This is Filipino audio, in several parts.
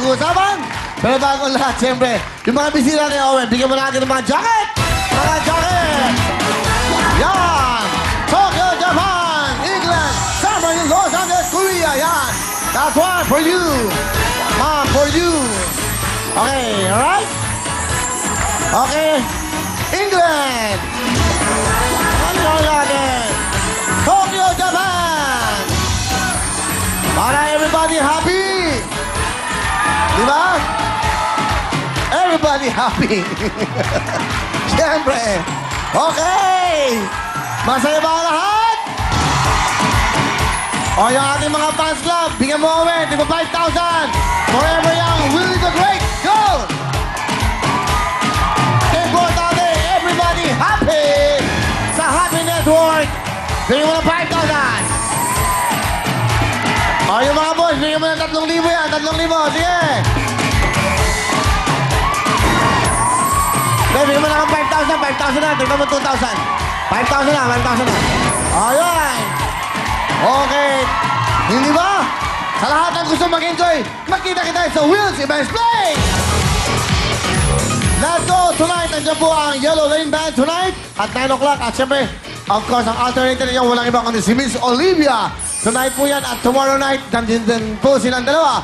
pag-uusapan. Pero bago ang lahat, siyempre, yung mga bisita ni Owen, bigyan mo natin ng mga jacket! Mga jacket! Yan! Tokyo, Japan! England! San Francisco, Los Angeles, Korea! Yan! That's one for you! Mom, for you! Okay, alright? Okay. England! Ano natin? Tokyo, Japan! Para everybody happy! Diba? Everybody happy! Siyempre! Okay! Masaya ba lahat? O yung ating mga fans club, bigyan mo Owen, di ba 5,000? Forever Young, Willie the Great, go! Importante, everybody happy! Sa Happy Network, bigyan mo ng 5,000! O yung mga boys, bigyan mo ng 3,000 yan, 3,000, sige! Bigyan mo na ng 5,000 na, tignan mo 2,000. 5,000 na, 5,000 na. Ayan! Okay. Hindi ba? Sa lahat ng gusto mag-enjoy, magkita-kita sa Wheels Events Place! Let's go! Tonight, nandiyan po ang Yellow Lane Band tonight at 9 o'clock. At syempre, of course, ang alternator niya walang iba kundi si Miss Olivia. Tonight po yan at tomorrow night, nandiyan din po silang dalawa.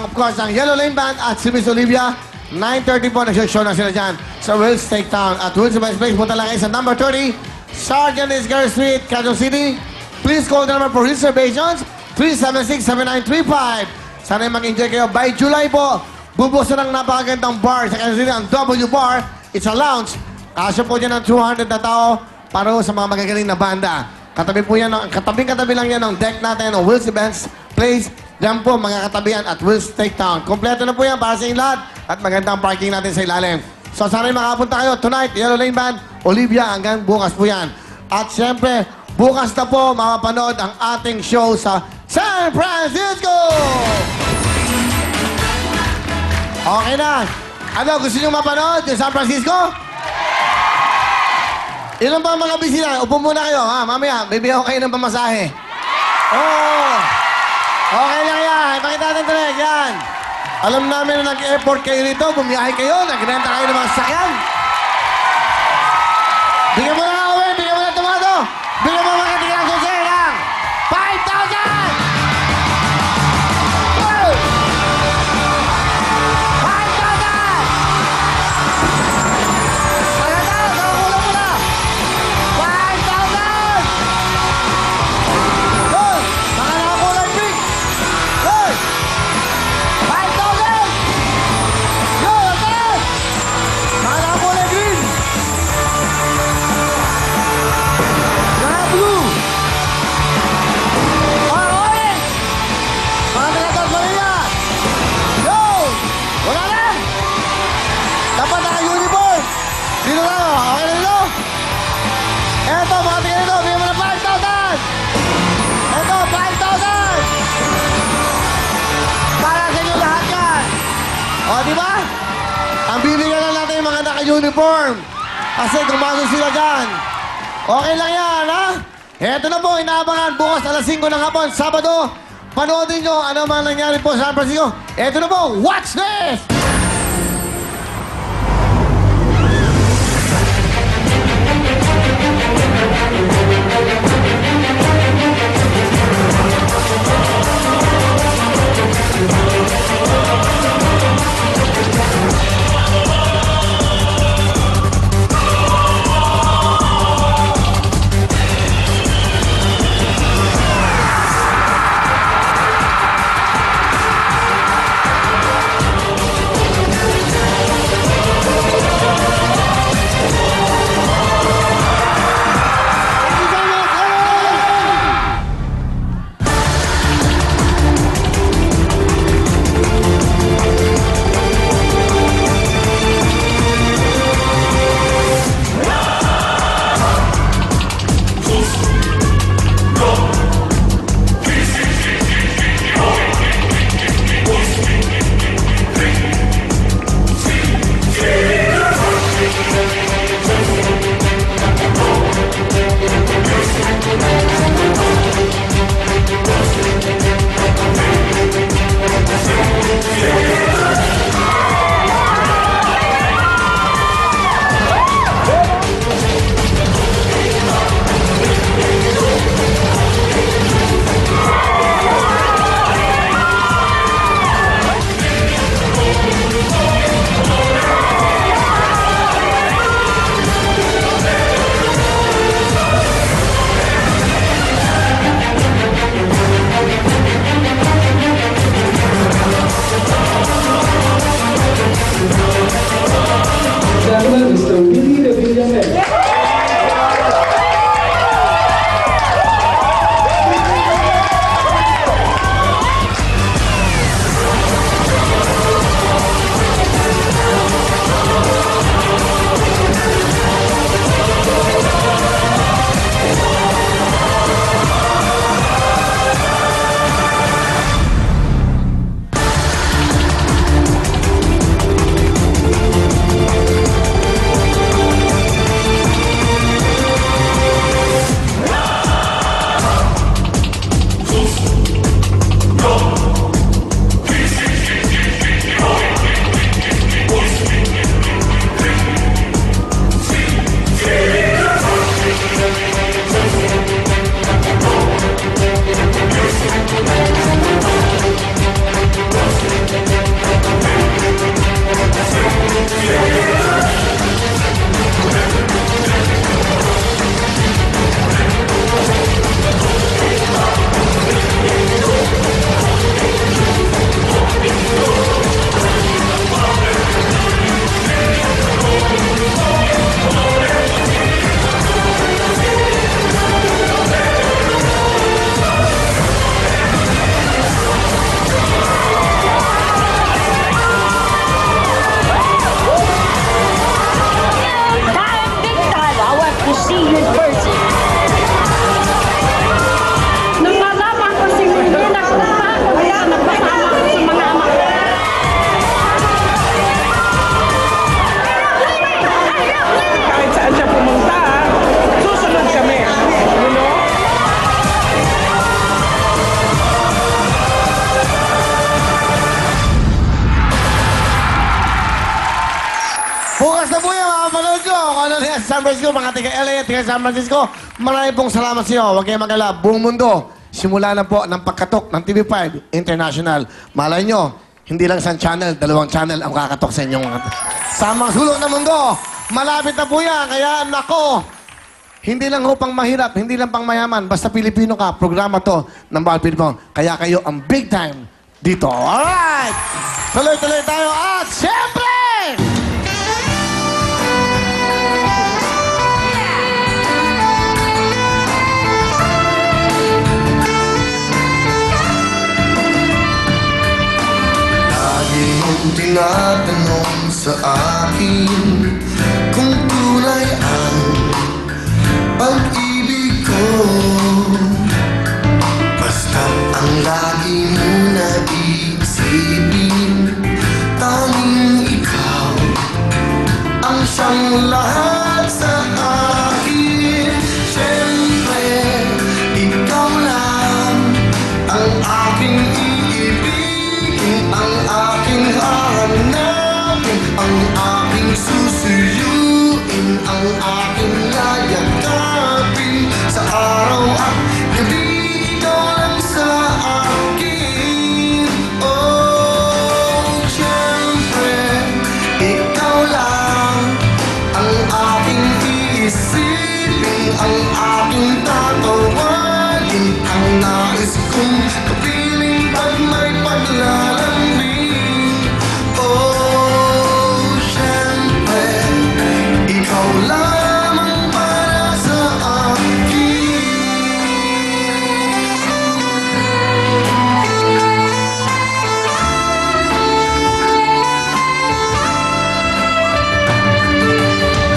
Of course, ang Yellow Lane Band at si Miss Olivia. 9:30 po, nag-show na sila dyan sa Wills Take Town. At Wills Events Place, punta lang kayo sa number 30, Sergeant Isgar Street, Quezon City. Please call the number for reservations, 376-7935. Sana mag-enjoy kayo. By July po, bubuso ng napakagandang bar sa Quezon City, ang W Bar. It's a lounge. Kasya po dyan ng 200 na tao para sa mga magagaling na banda. Katabi po yan, katabi lang yan ng deck natin ng Wills Events Place. Diyan po, mga katabihan at Wills Take Town. Kompleto na po yan para sa inyong lahat at magandang parking natin sa ilalim. So, sana makapunta kayo tonight, Yellow Lane Band, Olivia, hanggang bukas po yan. At siyempre, bukas na po makapanood ang ating show sa San Francisco! Okay na. Ano, gusto nyo mapanood yung San Francisco? Ilan ba mga bisita? Upo muna kayo, ha? Mamaya, bibigyan ko kayo ng pamasahe. Oh! Okay lang yan. Ipakita natin talaga yan. Alam namin na nag-airport kayo rito, bumiyahe kayo, nagrenta kayo ng mga sasakyan. Bigyan mo na Owen, bigyan mo na tomato. Bigyan mo mga tingnan ko sa'yo lang. 5,000! Woo! 5,000! Maganda, nakakulang mo na. 5,000! Good! Mga nakakulang pink. Good! 5,000! Yo, taas! Mga nakakulang green. Mga blue. Mga orange. Mga talagang Maria. Yo! Wala na! Dapat naka-uniform. Dito na, okay na dito? Eto, mga tingin nito, bigyan mo na 5,000! Eto, 5,000! Para sa inyo lahat yan. O, di ba? Ang bibigyan na natin yung mga naka-uniform. Kasi gumano sila dyan. Okay lang yan, ha? Eto na po, inaabangan bukas alas 5 ng hapon, Sabado. Panoodin nyo ano man nangyari po sa San Francisco. Eto na po, watch this! San Francisco, mga taga LA at taga San Francisco, marami pong salamat sa inyo. Huwag kayong mag-alala. Buong mundo, simula na po ng pagkatok ng TV5 International. Malay nyo, hindi lang isang channel, 2 channel ang kakatok sa inyong mga... Sa mga sulok ng mundo, malapit na po yan. Kaya, nako, hindi lang ho pang mahirap, hindi lang pang mayaman. Basta Pilipino ka, programa to ng Bawal Pilipino. Kaya kayo ang big time dito. Alright! Tuloy-tuloy tayo at siyempre! Lagi mong tinatanong sa akin kung tunay ang pag-ibig ko. Basta't ang lagi mo naisipin, tanging ikaw ang siyang lahat sa akin. Siyempre, ikaw lang ang aking iibigin, ang aking hahanapin, ang aking susuyuin, ang aking yayakapin sa araw at gabi. Ikaw lang sa akin. Oh, siyempre, ikaw lang ang aking iisipin, ang aking tatawagin, ang nais kong kapiling pag may paglalambing. Oh, siyempre, ikaw lamang para sa akin.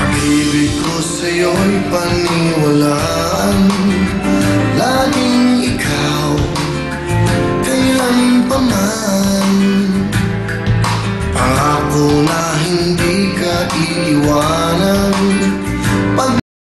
Pag-ibig ko sa'yo'y paniwalaan, laging ikaw, kailan pa man. Pangako na hindi ka iiwan.